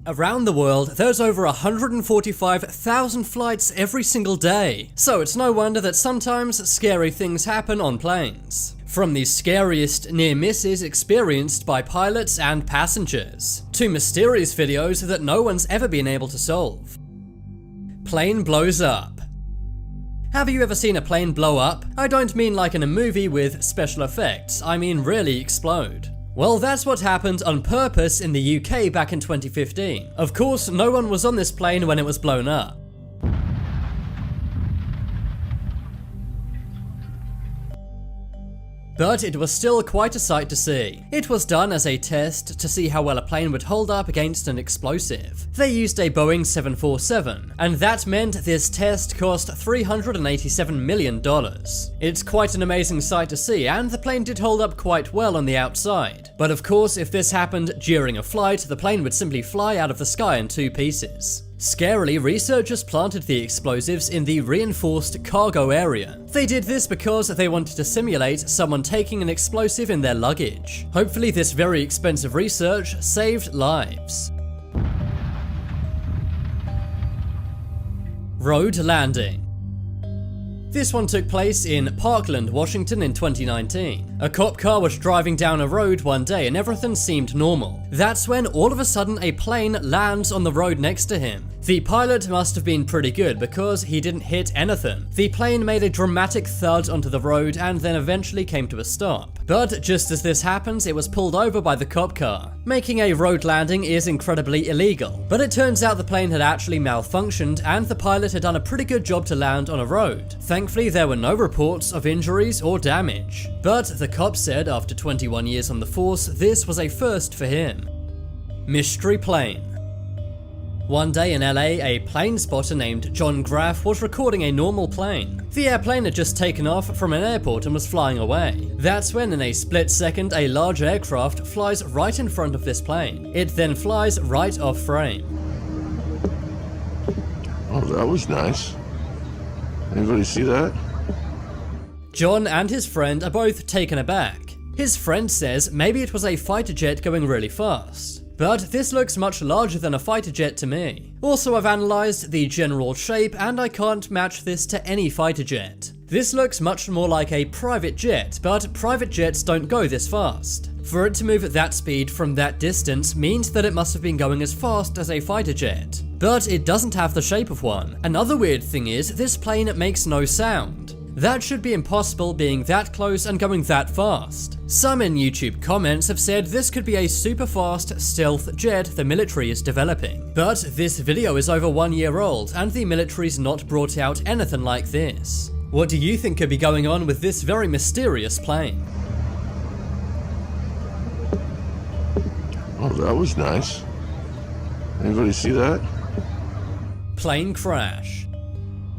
Around the world, there's over 145,000 flights every single day, so it's no wonder that sometimes scary things happen on planes. From the scariest near misses experienced by pilots and passengers, to mysterious videos that no one's ever been able to solve. Plane blows up. Have you ever seen a plane blow up? I don't mean like in a movie with special effects, I mean really explode. Well, that's what happened on purpose in the UK back in 2015. Of course, no one was on this plane when it was blown up. But it was still quite a sight to see. It was done as a test to see how well a plane would hold up against an explosive. They used a Boeing 747, and that meant this test cost $387 million. It's quite an amazing sight to see, and the plane did hold up quite well on the outside. But of course, if this happened during a flight, the plane would simply fly out of the sky in two pieces. Scarily, researchers planted the explosives in the reinforced cargo area. They did this because they wanted to simulate someone taking an explosive in their luggage. Hopefully, this very expensive research saved lives. Road landing. This one took place in Parkland, Washington in 2019. A cop car was driving down a road one day and everything seemed normal. That's when all of a sudden a plane lands on the road next to him. The pilot must have been pretty good because he didn't hit anything. The plane made a dramatic thud onto the road and then eventually came to a stop. But just as this happens, it was pulled over by the cop car. Making a road landing is incredibly illegal, but it turns out the plane had actually malfunctioned and the pilot had done a pretty good job to land on a road. Thankfully, there were no reports of injuries or damage. But the cop said after 21 years on the force, this was a first for him. Mystery plane. One day in LA, a plane spotter named John Graff was recording a normal plane. The airplane had just taken off from an airport and was flying away. That's when, in a split second, a large aircraft flies right in front of this plane. It then flies right off frame. Oh, that was nice. Anybody see that? John and his friend are both taken aback. His friend says maybe it was a fighter jet going really fast. But this looks much larger than a fighter jet to me. Also, I've analysed the general shape and I can't match this to any fighter jet. This looks much more like a private jet, but private jets don't go this fast. For it to move at that speed from that distance means that it must have been going as fast as a fighter jet. But it doesn't have the shape of one. Another weird thing is, this plane makes no sound. That should be impossible being that close and going that fast. Some in YouTube comments have said this could be a super fast stealth jet the military is developing. But this video is over 1 year old and the military's not brought out anything like this. What do you think could be going on with this very mysterious plane? Oh, that was nice. Anybody see that? Plane crash.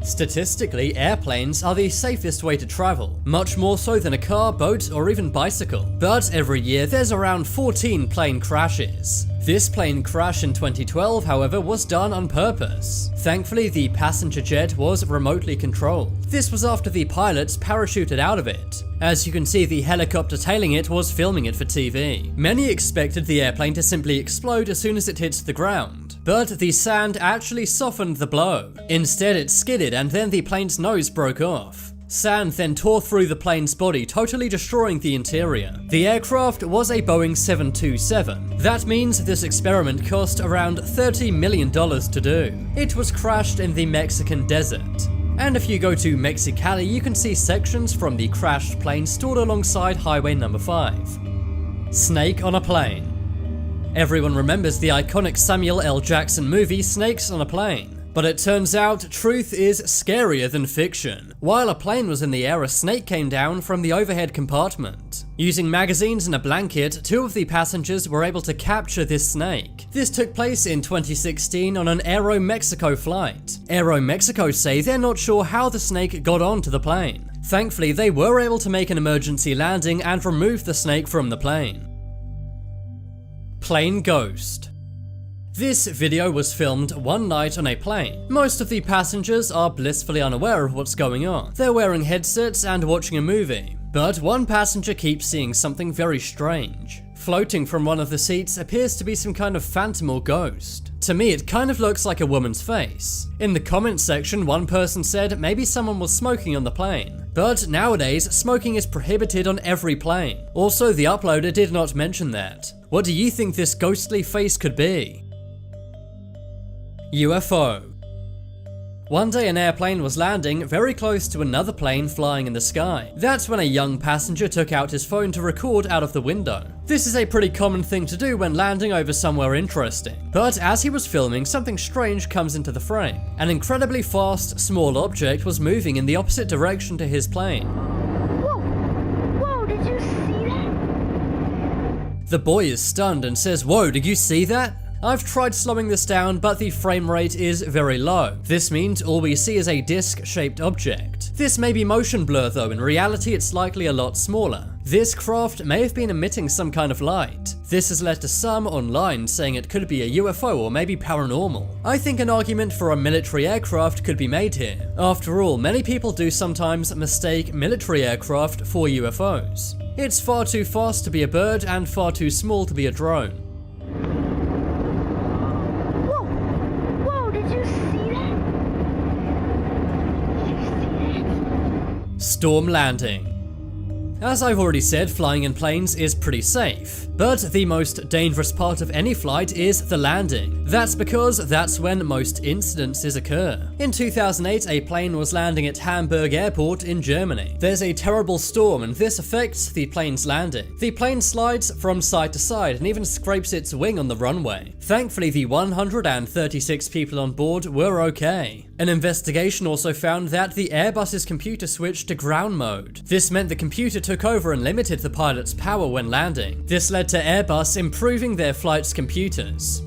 Statistically, airplanes are the safest way to travel, much more so than a car, boat, or even bicycle. But every year there's around 14 plane crashes. This plane crash in 2012, however, was done on purpose. Thankfully, the passenger jet was remotely controlled. This was after the pilots parachuted out of it. As you can see, the helicopter tailing it was filming it for TV. Many expected the airplane to simply explode as soon as it hits the ground. But the sand actually softened the blow. Instead, it skidded and then the plane's nose broke off. Sand then tore through the plane's body, totally destroying the interior. The aircraft was a Boeing 727. That means this experiment cost around $30 million to do. It was crashed in the Mexican desert. And if you go to Mexicali, you can see sections from the crashed plane stored alongside Highway number 5. Snake on a plane. Everyone remembers the iconic Samuel L. Jackson movie Snakes on a Plane. But it turns out truth is scarier than fiction. While a plane was in the air, a snake came down from the overhead compartment. Using magazines and a blanket, 2 of the passengers were able to capture this snake. This took place in 2016 on an Aeromexico flight. Aeromexico say they're not sure how the snake got onto the plane. Thankfully, they were able to make an emergency landing and remove the snake from the plane. Plane ghost. This video was filmed one night on a plane. Most of the passengers are blissfully unaware of what's going on. They're wearing headsets and watching a movie. But one passenger keeps seeing something very strange. Floating from one of the seats appears to be some kind of phantom or ghost. To me, it kind of looks like a woman's face. In the comments section, one person said maybe someone was smoking on the plane. But nowadays, smoking is prohibited on every plane. Also, the uploader did not mention that. What do you think this ghostly face could be? UFO. One day an airplane was landing very close to another plane flying in the sky. That's when a young passenger took out his phone to record out of the window. This is a pretty common thing to do when landing over somewhere interesting. But as he was filming, something strange comes into the frame. An incredibly fast, small object was moving in the opposite direction to his plane. Whoa! Whoa, did you see that? The boy is stunned and says, "Whoa, did you see that?" I've tried slowing this down, but the frame rate is very low. This means all we see is a disc-shaped object. This may be motion blur though, in reality it's likely a lot smaller. This craft may have been emitting some kind of light. This has led to some online saying it could be a UFO or maybe paranormal. I think an argument for a military aircraft could be made here. After all, many people do sometimes mistake military aircraft for UFOs. It's far too fast to be a bird and far too small to be a drone. Storm landing. As I've already said, flying in planes is pretty safe. But the most dangerous part of any flight is the landing. That's because that's when most incidences occur. In 2008, a plane was landing at Hamburg Airport in Germany. There's a terrible storm and this affects the plane's landing. The plane slides from side to side and even scrapes its wing on the runway. Thankfully, the 136 people on board were okay. An investigation also found that the Airbus's computer switched to ground mode. This meant the computer took over and limited the pilot's power when landing. This led to Airbus improving their flight's computers.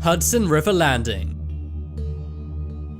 Hudson River landing.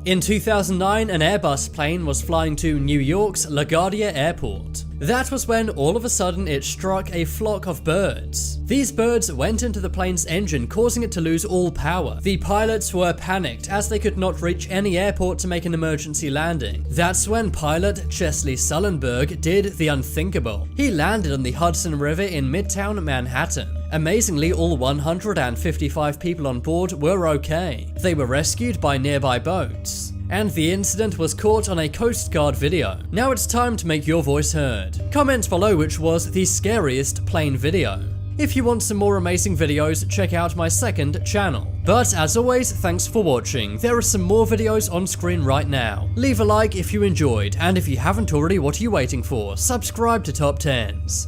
In 2009, an Airbus plane was flying to New York's LaGuardia Airport. That was when all of a sudden it struck a flock of birds. These birds went into the plane's engine, causing it to lose all power. The pilots were panicked as they could not reach any airport to make an emergency landing. That's when pilot Chesley Sullenberg did the unthinkable. He landed on the Hudson River in Midtown Manhattan. Amazingly, all 155 people on board were okay. They were rescued by nearby boats. And the incident was caught on a Coast Guard video. Now it's time to make your voice heard. Comment below which was the scariest plane video. If you want some more amazing videos, check out my second channel. But as always, thanks for watching. There are some more videos on screen right now. Leave a like if you enjoyed, and if you haven't already, what are you waiting for? Subscribe to Top 10s.